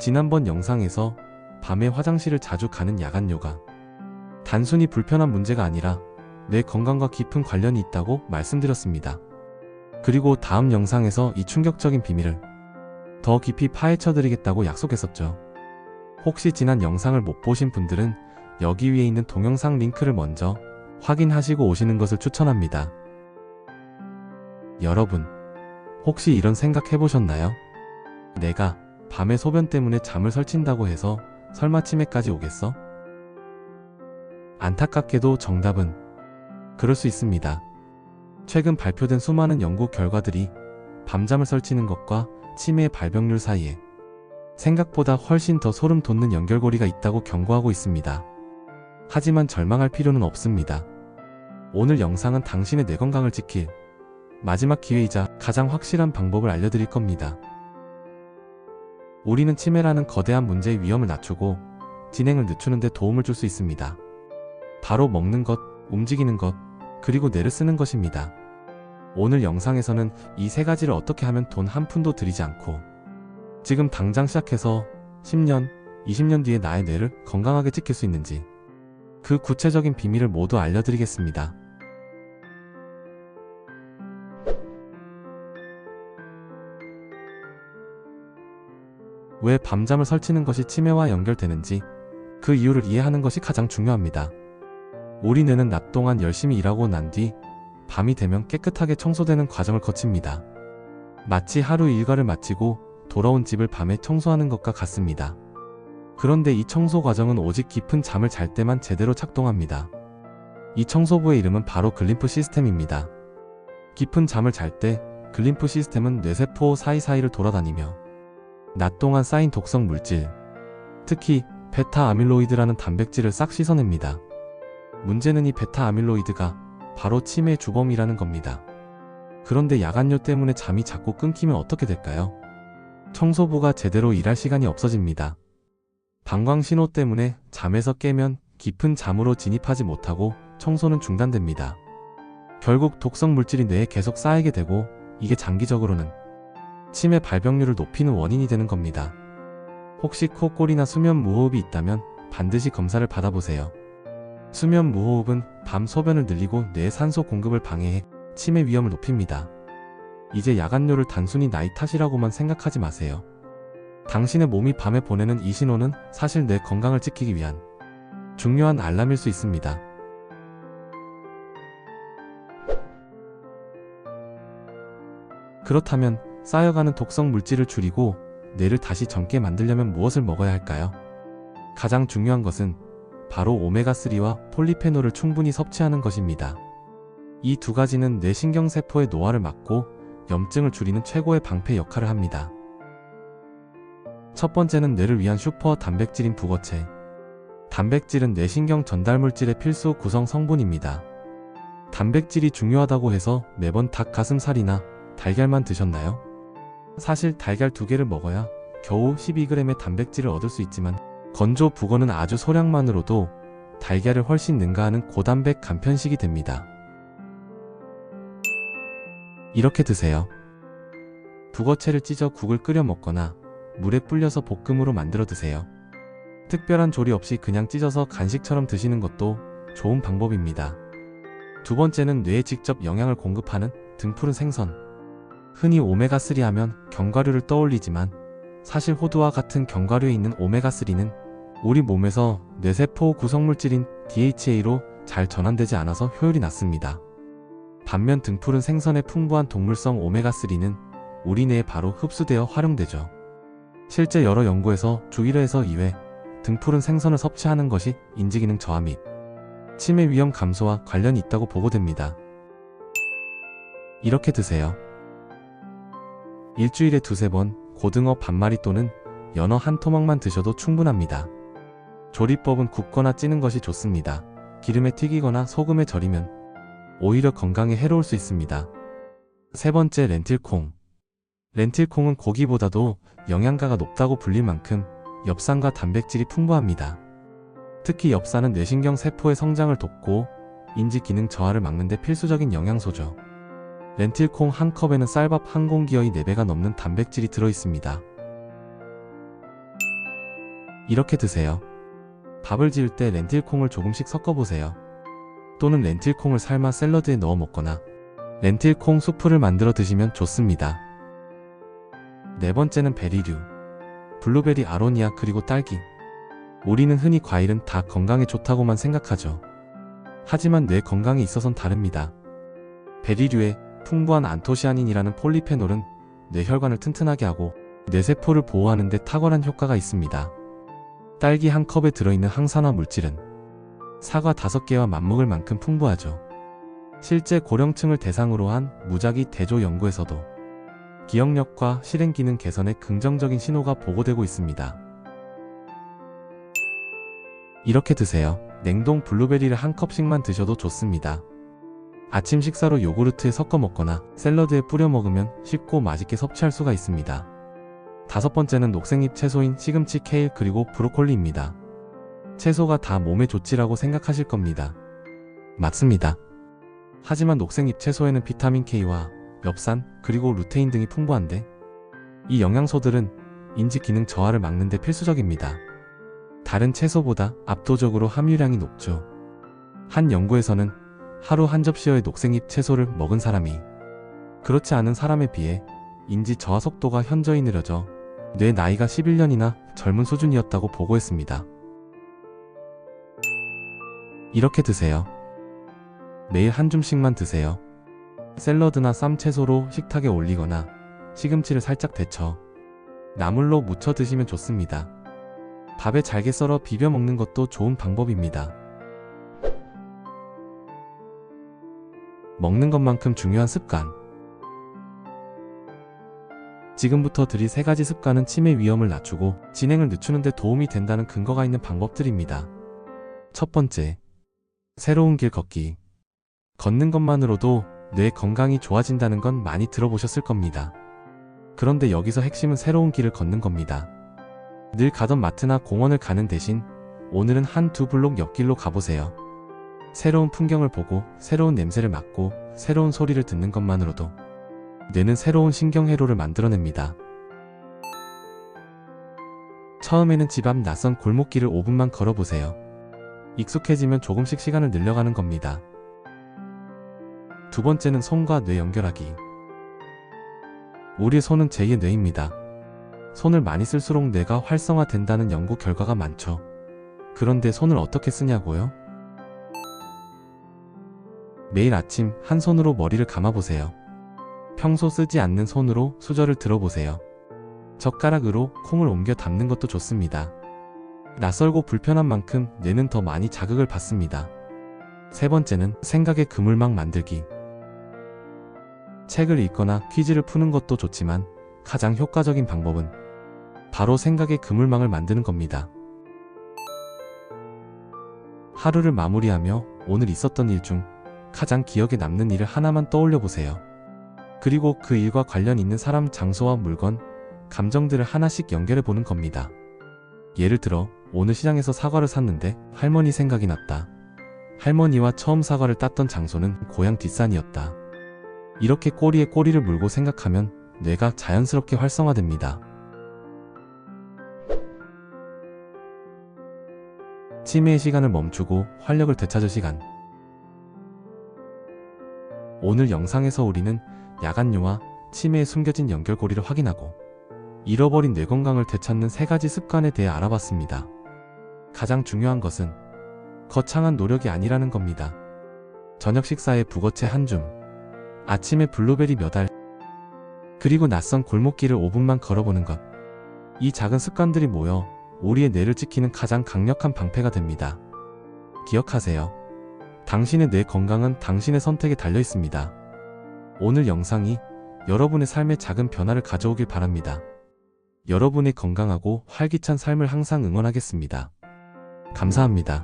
지난번 영상에서 밤에 화장실을 자주 가는 야간요가 단순히 불편한 문제가 아니라 뇌 건강과 깊은 관련이 있다고 말씀드렸습니다. 그리고 다음 영상에서 이 충격적인 비밀을 더 깊이 파헤쳐 드리겠다고 약속했었죠. 혹시 지난 영상을 못 보신 분들은 여기 위에 있는 동영상 링크를 먼저 확인하시고 오시는 것을 추천합니다. 여러분, 혹시 이런 생각 해보셨나요? 내가 밤에 소변 때문에 잠을 설친다고 해서 설마 치매까지 오겠어? 안타깝게도 정답은 그럴 수 있습니다. 최근 발표된 수많은 연구 결과들이 밤잠을 설치는 것과 치매의 발병률 사이에 생각보다 훨씬 더 소름 돋는 연결고리가 있다고 경고하고 있습니다. 하지만 절망할 필요는 없습니다. 오늘 영상은 당신의 뇌 건강을 지킬 마지막 기회이자 가장 확실한 방법을 알려드릴 겁니다. 우리는 치매라는 거대한 문제의 위험을 낮추고 진행을 늦추는 데 도움을 줄 수 있습니다. 바로 먹는 것, 움직이는 것, 그리고 뇌를 쓰는 것입니다. 오늘 영상에서는 이 세 가지를 어떻게 하면 돈 한 푼도 들이지 않고 지금 당장 시작해서 10년, 20년 뒤에 나의 뇌를 건강하게 지킬 수 있는지 그 구체적인 비밀을 모두 알려드리겠습니다. 왜 밤잠을 설치는 것이 치매와 연결되는지 그 이유를 이해하는 것이 가장 중요합니다. 우리 뇌는 낮 동안 열심히 일하고 난 뒤 밤이 되면 깨끗하게 청소되는 과정을 거칩니다. 마치 하루 일과를 마치고 돌아온 집을 밤에 청소하는 것과 같습니다. 그런데 이 청소 과정은 오직 깊은 잠을 잘 때만 제대로 작동합니다. 이 청소부의 이름은 바로 글림프 시스템입니다. 깊은 잠을 잘 때 글림프 시스템은 뇌세포 사이사이를 돌아다니며 낮 동안 쌓인 독성 물질, 특히 베타 아밀로이드라는 단백질을 싹 씻어냅니다. 문제는 이 베타 아밀로이드가 바로 치매의 주범이라는 겁니다. 그런데 야간요 때문에 잠이 자꾸 끊기면 어떻게 될까요? 청소부가 제대로 일할 시간이 없어집니다. 방광신호 때문에 잠에서 깨면 깊은 잠으로 진입하지 못하고 청소는 중단됩니다. 결국 독성 물질이 뇌에 계속 쌓이게 되고 이게 장기적으로는 치매 발병률을 높이는 원인이 되는 겁니다. 혹시 코골이나 수면 무호흡이 있다면 반드시 검사를 받아보세요. 수면 무호흡은 밤 소변을 늘리고 뇌에 산소 공급을 방해해 치매 위험을 높입니다. 이제 야간요를 단순히 나이 탓이라고만 생각하지 마세요. 당신의 몸이 밤에 보내는 이 신호는 사실 뇌 건강을 지키기 위한 중요한 알람일 수 있습니다. 그렇다면 쌓여가는 독성 물질을 줄이고 뇌를 다시 젊게 만들려면 무엇을 먹어야 할까요? 가장 중요한 것은 바로 오메가3와 폴리페놀을 충분히 섭취하는 것입니다. 이 두 가지는 뇌 신경세포의 노화를 막고 염증을 줄이는 최고의 방패 역할을 합니다. 첫 번째는 뇌를 위한 슈퍼 단백질인 북어채. 단백질은 뇌신경 전달물질의 필수 구성 성분입니다. 단백질이 중요하다고 해서 매번 닭 가슴살이나 달걀만 드셨나요? 사실 달걀 2개를 먹어야 겨우 12g의 단백질을 얻을 수 있지만 건조 북어는 아주 소량만으로도 달걀을 훨씬 능가하는 고단백 간편식이 됩니다. 이렇게 드세요. 북어채를 찢어 국을 끓여 먹거나 물에 불려서 볶음으로 만들어 드세요. 특별한 조리 없이 그냥 찢어서 간식처럼 드시는 것도 좋은 방법입니다. 두 번째는 뇌에 직접 영양을 공급하는 등푸른 생선. 흔히 오메가3 하면 견과류를 떠올리지만 사실 호두와 같은 견과류에 있는 오메가3는 우리 몸에서 뇌세포 구성물질인 DHA로 잘 전환되지 않아서 효율이 낮습니다. 반면 등푸른 생선의 풍부한 동물성 오메가3는 우리 뇌에 바로 흡수되어 활용되죠. 실제 여러 연구에서 주 1회에서 2회 등푸른 생선을 섭취하는 것이 인지기능 저하 및 치매 위험 감소와 관련이 있다고 보고됩니다. 이렇게 드세요. 일주일에 2~3번 고등어 반마리 또는 연어 한 토막만 드셔도 충분합니다. 조리법은 굽거나 찌는 것이 좋습니다. 기름에 튀기거나 소금에 절이면 오히려 건강에 해로울 수 있습니다. 세 번째, 렌틸콩. 렌틸콩은 고기보다도 영양가가 높다고 불릴 만큼 엽산과 단백질이 풍부합니다. 특히 엽산은 뇌신경 세포의 성장을 돕고 인지 기능 저하를 막는 데 필수적인 영양소죠. 렌틸콩 한 컵에는 쌀밥 한 공기의 4배가 넘는 단백질이 들어있습니다. 이렇게 드세요. 밥을 지을 때 렌틸콩을 조금씩 섞어보세요. 또는 렌틸콩을 삶아 샐러드에 넣어 먹거나 렌틸콩 수프를 만들어 드시면 좋습니다. 네 번째는 베리류. 블루베리, 아로니아, 그리고 딸기. 우리는 흔히 과일은 다 건강에 좋다고만 생각하죠. 하지만 뇌 건강에 있어선 다릅니다. 베리류에 풍부한 안토시아닌이라는 폴리페놀은 뇌혈관을 튼튼하게 하고 뇌세포를 보호하는 데 탁월한 효과가 있습니다. 딸기 한 컵에 들어있는 항산화 물질은 사과 5개와 맞먹을 만큼 풍부하죠. 실제 고령층을 대상으로 한 무작위 대조 연구에서도 기억력과 실행 기능 개선에 긍정적인 신호가 보고되고 있습니다. 이렇게 드세요. 냉동 블루베리를 한 컵씩만 드셔도 좋습니다. 아침 식사로 요구르트에 섞어 먹거나 샐러드에 뿌려 먹으면 쉽고 맛있게 섭취할 수가 있습니다. 다섯 번째는 녹색잎 채소인 시금치, 케일, 그리고 브로콜리입니다. 채소가 다 몸에 좋지라고 생각하실 겁니다. 맞습니다. 하지만 녹색잎 채소에는 비타민 K와 엽산, 그리고 루테인 등이 풍부한데 이 영양소들은 인지 기능 저하를 막는 데 필수적입니다. 다른 채소보다 압도적으로 함유량이 높죠. 한 연구에서는 하루 한 접시의 녹색잎 채소를 먹은 사람이 그렇지 않은 사람에 비해 인지 저하 속도가 현저히 느려져 뇌 나이가 11년이나 젊은 수준이었다고 보고했습니다. 이렇게 드세요. 매일 한 줌씩만 드세요. 샐러드나 쌈 채소로 식탁에 올리거나 시금치를 살짝 데쳐 나물로 무쳐 드시면 좋습니다. 밥에 잘게 썰어 비벼 먹는 것도 좋은 방법입니다. 먹는 것만큼 중요한 습관. 지금부터 드릴 3가지 습관은 치매 위험을 낮추고 진행을 늦추는 데 도움이 된다는 근거가 있는 방법들입니다. 첫 번째, 새로운 길 걷기. 걷는 것만으로도 뇌 건강이 좋아진다는 건 많이 들어보셨을 겁니다. 그런데 여기서 핵심은 새로운 길을 걷는 겁니다. 늘 가던 마트나 공원을 가는 대신 오늘은 한 2블록 옆길로 가보세요. 새로운 풍경을 보고 새로운 냄새를 맡고 새로운 소리를 듣는 것만으로도 뇌는 새로운 신경회로를 만들어냅니다. 처음에는 집 앞 낯선 골목길을 5분만 걸어보세요. 익숙해지면 조금씩 시간을 늘려가는 겁니다. 두 번째는 손과 뇌 연결하기. 우리의 손은 제2의 뇌입니다. 손을 많이 쓸수록 뇌가 활성화된다는 연구 결과가 많죠. 그런데 손을 어떻게 쓰냐고요? 매일 아침 한 손으로 머리를 감아보세요. 평소 쓰지 않는 손으로 수저를 들어보세요. 젓가락으로 콩을 옮겨 담는 것도 좋습니다. 낯설고 불편한 만큼 뇌는 더 많이 자극을 받습니다. 세 번째는 생각의 그물망 만들기. 책을 읽거나 퀴즈를 푸는 것도 좋지만 가장 효과적인 방법은 바로 생각의 그물망을 만드는 겁니다. 하루를 마무리하며 오늘 있었던 일 중 가장 기억에 남는 일을 하나만 떠올려 보세요. 그리고 그 일과 관련 있는 사람, 장소와 물건, 감정들을 하나씩 연결해 보는 겁니다. 예를 들어 오늘 시장에서 사과를 샀는데 할머니 생각이 났다. 할머니와 처음 사과를 땄던 장소는 고향 뒷산이었다. 이렇게 꼬리에 꼬리를 물고 생각하면 뇌가 자연스럽게 활성화됩니다. 치매의 시간을 멈추고 활력을 되찾을 시간. 오늘 영상에서 우리는 야간뇨와 치매의 숨겨진 연결고리를 확인하고 잃어버린 뇌 건강을 되찾는 3가지 습관에 대해 알아봤습니다. 가장 중요한 것은 거창한 노력이 아니라는 겁니다. 저녁 식사에 북어채 한 줌, 아침에 블루베리 몇 알, 그리고 낯선 골목길을 5분만 걸어보는 것. 이 작은 습관들이 모여 우리의 뇌를 지키는 가장 강력한 방패가 됩니다. 기억하세요. 당신의 뇌 건강은 당신의 선택에 달려 있습니다. 오늘 영상이 여러분의 삶에 작은 변화를 가져오길 바랍니다. 여러분의 건강하고 활기찬 삶을 항상 응원하겠습니다. 감사합니다.